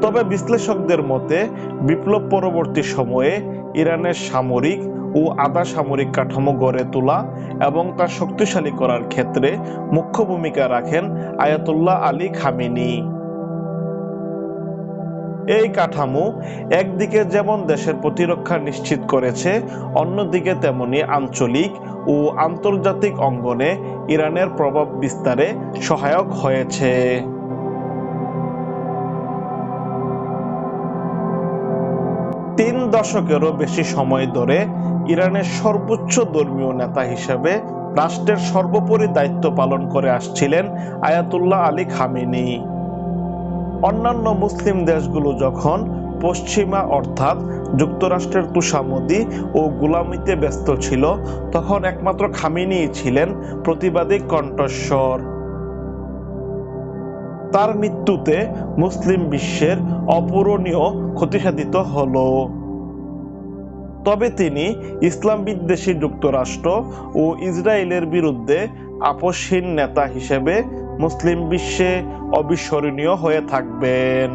তবে বিশ্লেষকদের মতে বিপ্লব পরবর্তী সময়ে ইরানের সামরিক ও আধা সামরিক কাঠামো গড়ে তোলা এবং তা শক্তিশালী করার ক্ষেত্রে মুখ্য ভূমিকা রাখেন আয়াতুল্লাহ আলী খামেনি। এই কাঠামো একদিকে যেমন দেশের প্রতিরক্ষা নিশ্চিত করেছে, অন্যদিকে তেমনি আঞ্চলিক ও আন্তর্জাতিক অঙ্গনে ইরানের প্রভাব বিস্তারে সহায়ক হয়েছে। 3 দশকেরও বেশি সময় ধরে ইরানের সর্বোচ্চ ধর্মীয় নেতা হিসেবে রাষ্ট্রের সর্বোপরি দায়িত্ব পালন করে আসছিলেন আয়াতুল্লাহ আলী খামেনি। অন্যান্য মুসলিম দেশগুলো যখন পশ্চিমা অর্থাৎ যুক্তরাষ্ট্রের তোষামোদী ও গোলামিতে ব্যস্ত ছিল, তখন একমাত্র খামেনিই ছিলেন প্রতিবাদী কণ্ঠস্বর। তার মৃত্যুতে মুসলিম বিশ্বের অপূরণীয় ক্ষতিসাধিত হলো। তবে তিনি ইসলাম বিদ্বেষী যুক্তরাষ্ট্র ও ইসরায়েলের বিরুদ্ধে আপোষহীন নেতা হিসেবে মুসলিম বিশ্বে অবিস্মরণীয় হয়ে থাকবেন।